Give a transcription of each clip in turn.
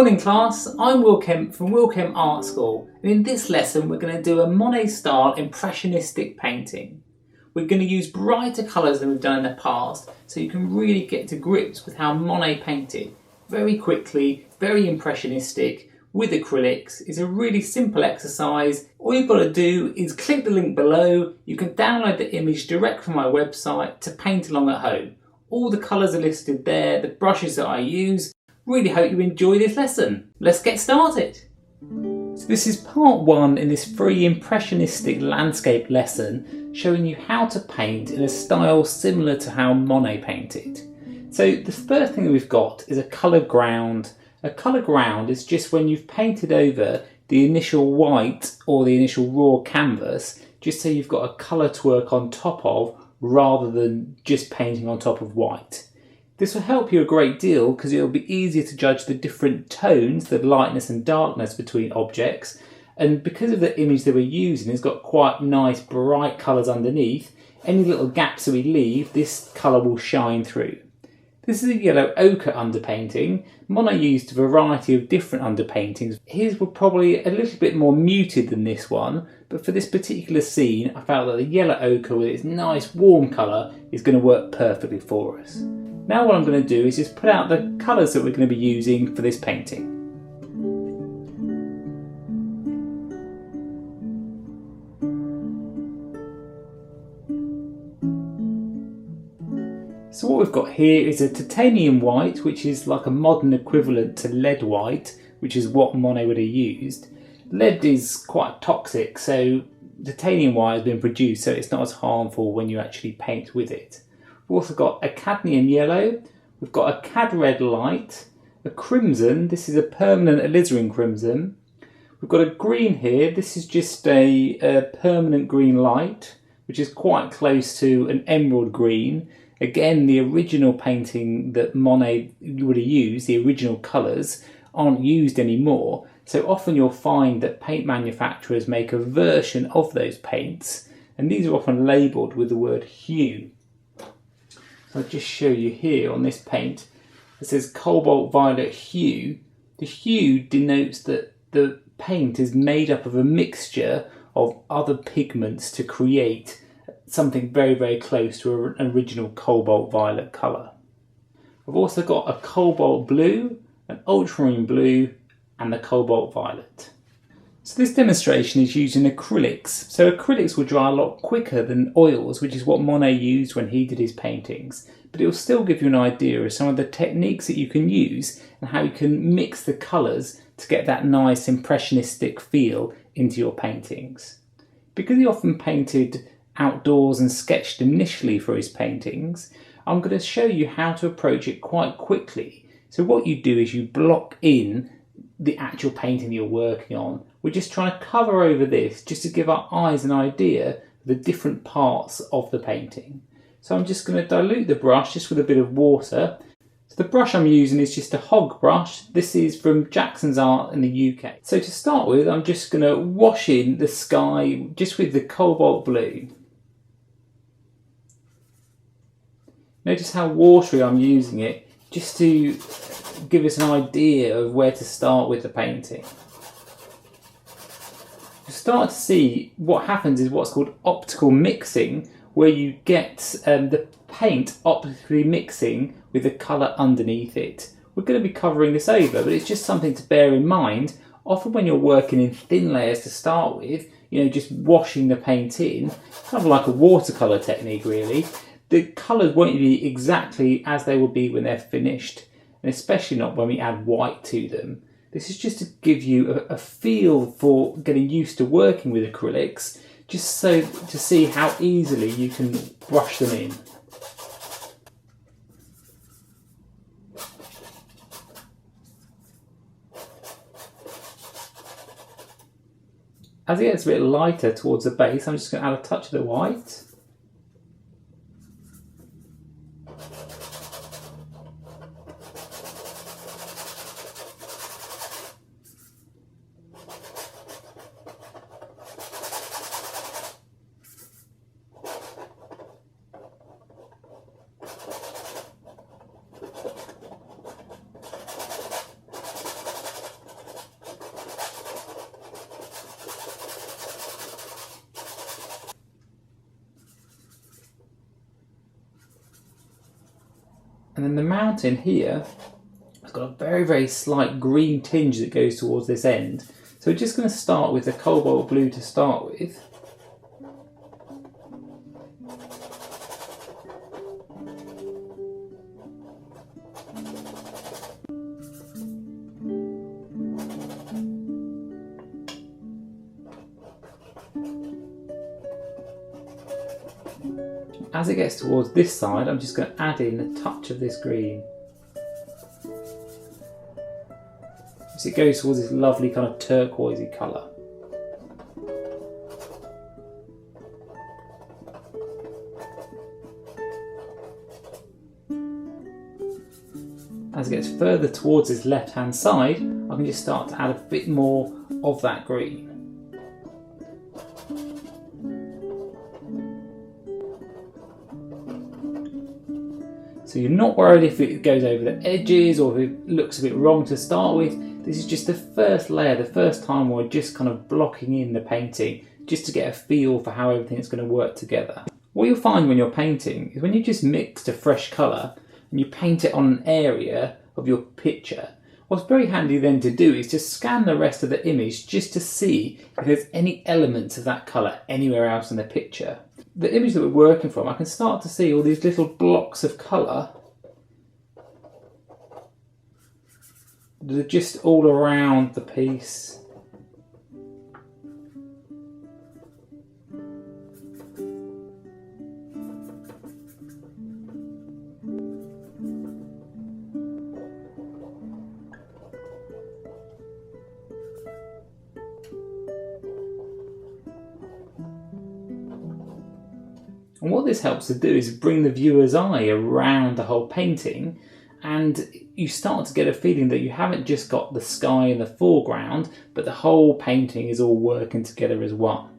Morning class, I'm Will Kemp from Will Kemp Art School, and in this lesson we're going to do a Monet style impressionistic painting. We're going to use brighter colours than we've done in the past so you can really get to grips with how Monet painted. Very quickly, very impressionistic, with acrylics. It's a really simple exercise. All you've got to do is click the link below. You can download the image direct from my website to paint along at home. All the colours are listed there, the brushes that I use. Really hope you enjoy this lesson. Let's get started. So this is part one in this very impressionistic landscape lesson showing you how to paint in a style similar to how Monet painted. So the first thing that we've got is a colour ground. A colour ground is just when you've painted over the initial white or the initial raw canvas, just so you've got a colour to work on top of rather than just painting on top of white. This will help you a great deal because it'll be easier to judge the different tones, the lightness and darkness between objects. And because of the image that we're using, it's got quite nice bright colours underneath. Any little gaps that we leave, this colour will shine through. This is a yellow ochre underpainting. Monet used a variety of different underpaintings. His were probably a little bit more muted than this one, but for this particular scene, I felt that the yellow ochre with its nice warm colour is going to work perfectly for us. Now what I'm going to do is just put out the colours that we're going to be using for this painting. So what we've got here is a titanium white, which is like a modern equivalent to lead white, which is what Monet would have used. Lead is quite toxic, so titanium white has been produced so it's not as harmful when you actually paint with it. We've also got a cadmium yellow, we've got a cad red light, a crimson, this is a permanent alizarin crimson. We've got a green here, this is just a permanent green light, which is quite close to an emerald green. Again, the original painting that Monet would have used, the original colours, aren't used anymore. So often you'll find that paint manufacturers make a version of those paints, and these are often labelled with the word hue. I'll just show you here on this paint. It says cobalt violet hue. The hue denotes that the paint is made up of a mixture of other pigments to create something very, very close to an original cobalt violet colour. I've also got a cobalt blue, an ultramarine blue, and the cobalt violet. So this demonstration is using acrylics. So acrylics will dry a lot quicker than oils, which is what Monet used when he did his paintings. But it will still give you an idea of some of the techniques that you can use and how you can mix the colours to get that nice impressionistic feel into your paintings. Because he often painted outdoors and sketched initially for his paintings, I'm going to show you how to approach it quite quickly. So what you do is you block in the actual painting you're working on. We're just trying to cover over this just to give our eyes an idea of the different parts of the painting. So I'm just going to dilute the brush just with a bit of water. So the brush I'm using is just a hog brush. This is from Jackson's Art in the UK. So to start with, I'm just going to wash in the sky just with the cobalt blue. Notice how watery I'm using it, just to give us an idea of where to start with the painting. You start to see what happens is what's called optical mixing, where you get the paint optically mixing with the colour underneath it. We're going to be covering this over, but it's just something to bear in mind. Often when you're working in thin layers to start with, just washing the paint in, kind of like a watercolour technique really, the colours won't be exactly as they will be when they're finished, and especially not when we add white to them. This is just to give you a feel for getting used to working with acrylics, just so to see how easily you can brush them in. As it gets a bit lighter towards the base, I'm just going to add a touch of the white. And then the mountain here has got a very, very slight green tinge that goes towards this end. So we're just going to start with the cobalt blue to start with. As it gets towards this side, I'm just going to add in a touch of this green. As it goes towards this lovely kind of turquoisey colour. As it gets further towards this left hand side, I can just start to add a bit more of that green. So you're not worried if it goes over the edges or if it looks a bit wrong to start with. This is just the first layer, the first time we're just kind of blocking in the painting just to get a feel for how everything's going to work together. What you'll find when you're painting is when you just mixed a fresh colour and you paint it on an area of your picture, what's very handy then to do is to scan the rest of the image just to see if there's any elements of that colour anywhere else in the picture. The image that we're working from, I can start to see all these little blocks of colour that are just all around the piece. And what this helps to do is bring the viewer's eye around the whole painting, and you start to get a feeling that you haven't just got the sky in the foreground, but the whole painting is all working together as one.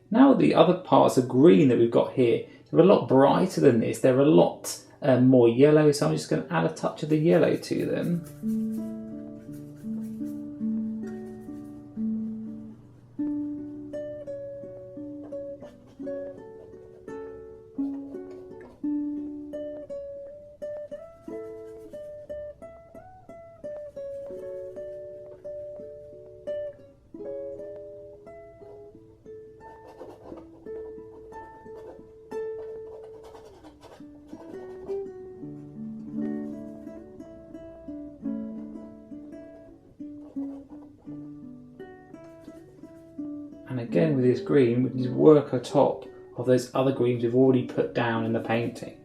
Now the other parts of green that we've got here, they're a lot brighter than this, they're a lot more yellow, so I'm just going to add a touch of the yellow to them. And again with this green, we can just work on top of those other greens we've already put down in the painting.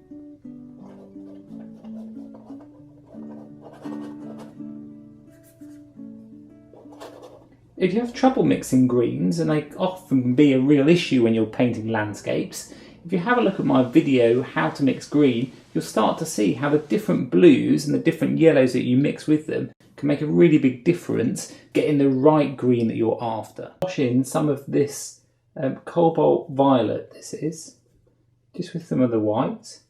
If you have trouble mixing greens, and they often can be a real issue when you're painting landscapes, if you have a look at my video, How to Mix Green, you'll start to see how the different blues and the different yellows that you mix with them can make a really big difference getting the right green that you're after. Wash in some of this cobalt violet, this is, just with some of the white.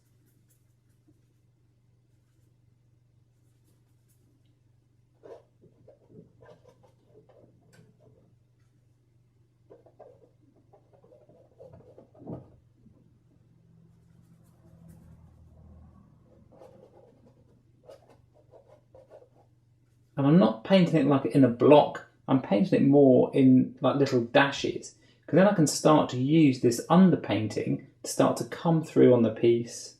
And I'm not painting it like in a block, I'm painting it more in like little dashes, because then I can start to use this underpainting to start to come through on the piece.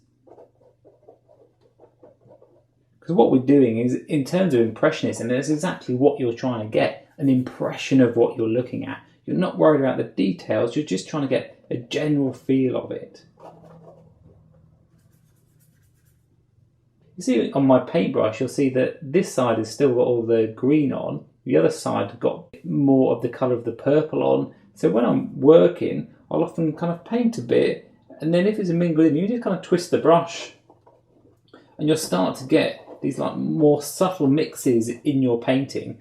Because what we're doing is, in terms of impressionism, that's exactly what you're trying to get, an impression of what you're looking at. You're not worried about the details, you're just trying to get a general feel of it. You see on my paintbrush, you'll see that this side has still got all the green on, the other side has got more of the colour of the purple on. So when I'm working, I'll often kind of paint a bit, and then if it's a mingled in, you just kind of twist the brush, and you'll start to get these like more subtle mixes in your painting.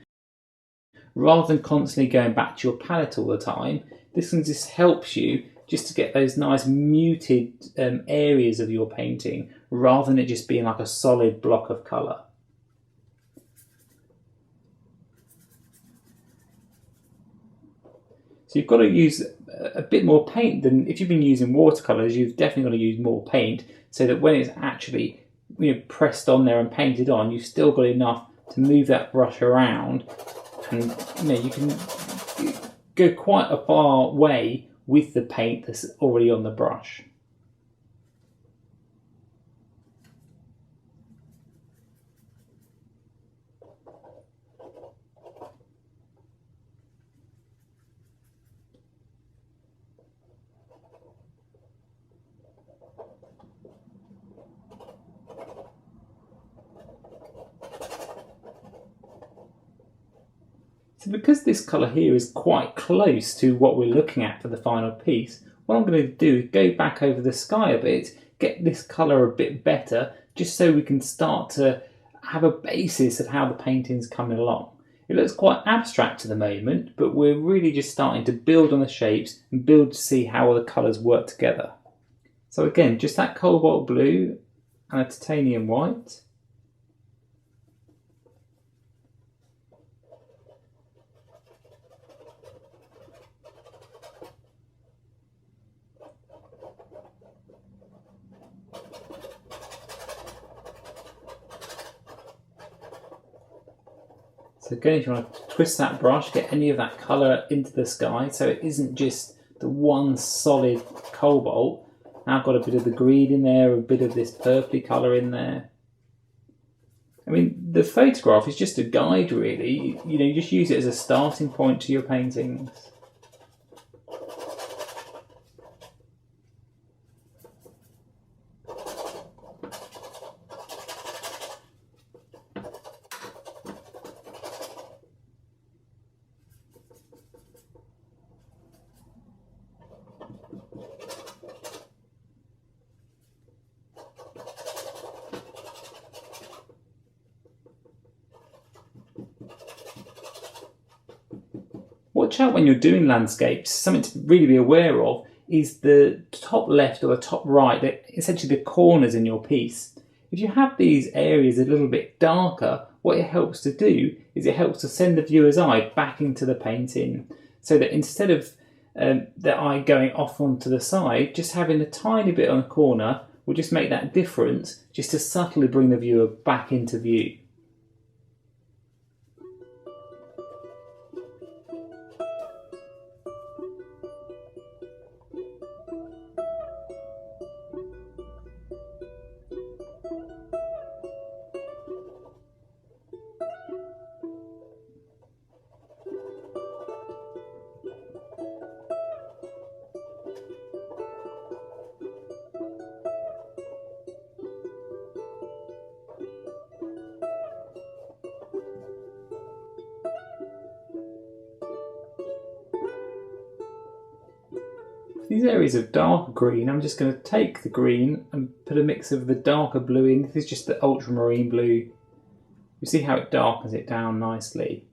Rather than constantly going back to your palette all the time, this one just helps you just to get those nice muted areas of your painting, rather than it just being like a solid block of colour. So you've got to use a bit more paint than if you've been using watercolours. You've definitely got to use more paint so that when it's actually pressed on there and painted on, you've still got enough to move that brush around, and you can go quite a far way with the paint that's already on the brush. So because this colour here is quite close to what we're looking at for the final piece, what I'm going to do is go back over the sky a bit, get this colour a bit better, just so we can start to have a basis of how the painting's coming along. It looks quite abstract at the moment, but we're really just starting to build on the shapes and build to see how all the colours work together. So again, just that cobalt blue and a titanium white. So again, if you want to twist that brush, get any of that colour into the sky, so it isn't just the one solid cobalt. Now I've got a bit of the green in there, a bit of this purpley colour in there. I mean, the photograph is just a guide really, you just use it as a starting point to your paintings. Watch out when you're doing landscapes. Something to really be aware of is the top left or the top right, essentially the corners in your piece. If you have these areas a little bit darker, what it helps to do is it helps to send the viewer's eye back into the painting, so that instead of the eye going off onto the side, just having a tiny bit on the corner will just make that difference, just to subtly bring the viewer back into view. These areas of dark green, I'm just going to take the green and put a mix of the darker blue in. This is just the ultramarine blue. You see how it darkens it down nicely.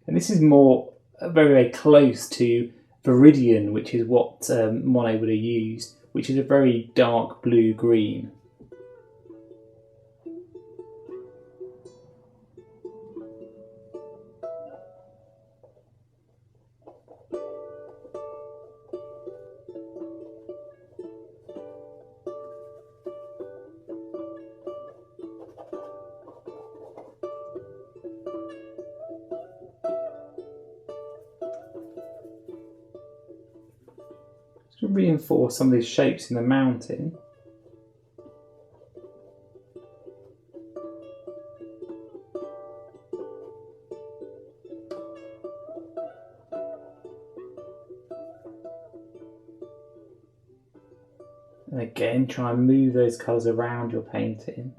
And this is more very, very close to Viridian, which is what Monet would have used, which is a very dark blue-green. To reinforce some of these shapes in the mountain. And again, try and move those colours around your painting.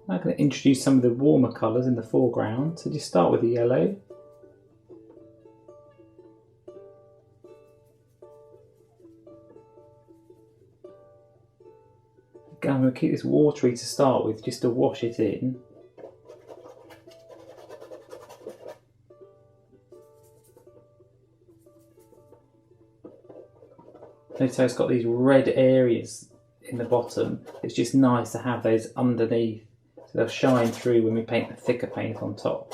I'm going to introduce some of the warmer colours in the foreground, so just start with the yellow. Again, I'm going to keep this watery to start with, just to wash it in. Notice how it's got these red areas in the bottom. It's just nice to have those underneath, so they'll shine through when we paint the thicker paint on top.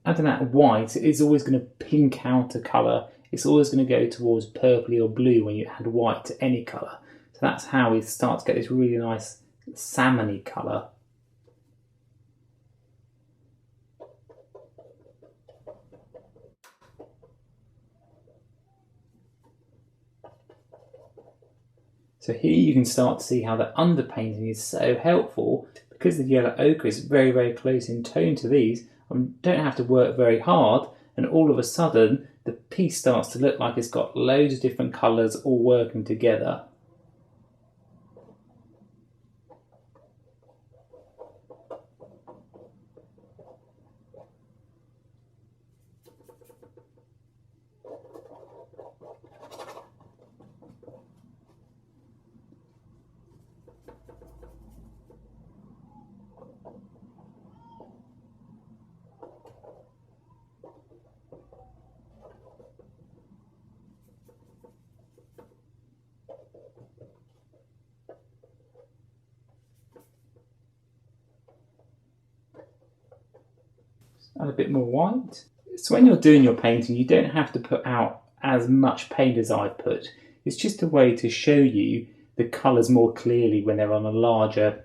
Adding that white is always going to pink out a colour. It's always going to go towards purpley or blue when you add white to any colour. So that's how we start to get this really nice salmony colour. So here you can start to see how the underpainting is so helpful. Because the yellow ochre is very, very close in tone to these, I don't have to work very hard, and all of a sudden the piece starts to look like it's got loads of different colours all working together. Add a bit more white. So when you're doing your painting, you don't have to put out as much paint as I've put. It's just a way to show you the colours more clearly when they're on a larger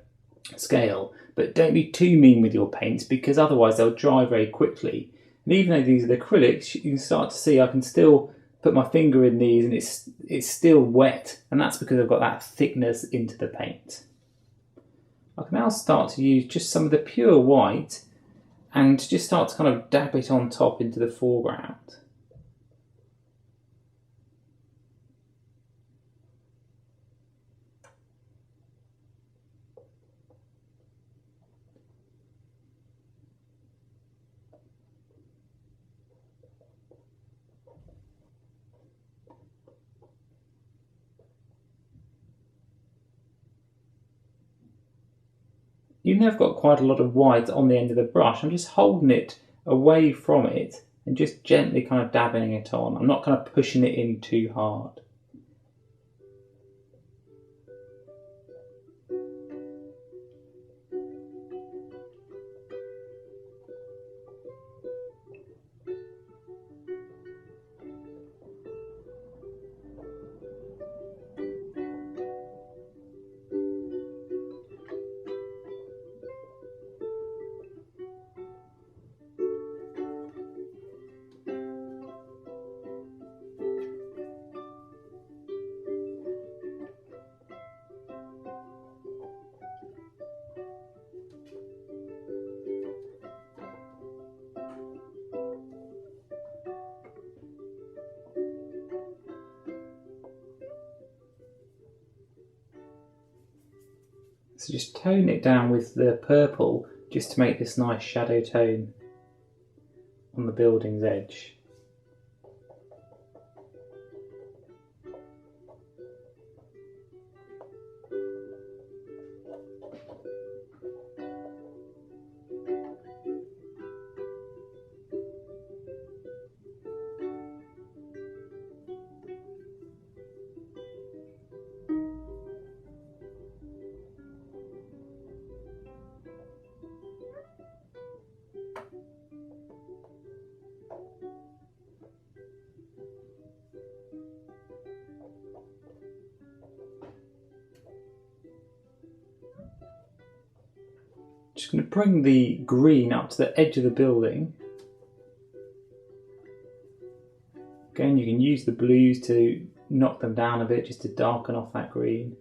scale. But don't be too mean with your paints, because otherwise they'll dry very quickly. And even though these are the acrylics, you can start to see I can still put my finger in these and it's still wet, and that's because I've got that thickness into the paint. I can now start to use just some of the pure white and just start to kind of dab it on top into the foreground. Even though I've got quite a lot of white on the end of the brush, I'm just holding it away from it and just gently kind of dabbing it on. I'm not kind of pushing it in too hard. So just tone it down with the purple just to make this nice shadow tone on the building's edge. Just going to bring the green up to the edge of the building. Again, you can use the blues to knock them down a bit just to darken off that green.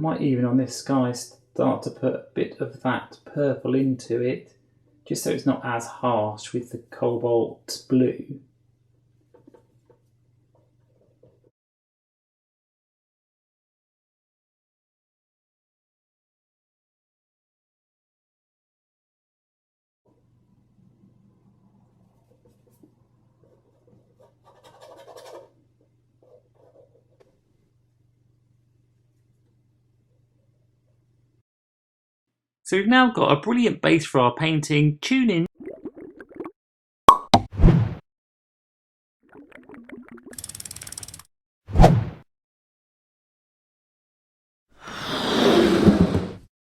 Might even on this sky start to put a bit of that purple into it, just so it's not as harsh with the cobalt blue. So we've now got a brilliant base for our painting. Tune in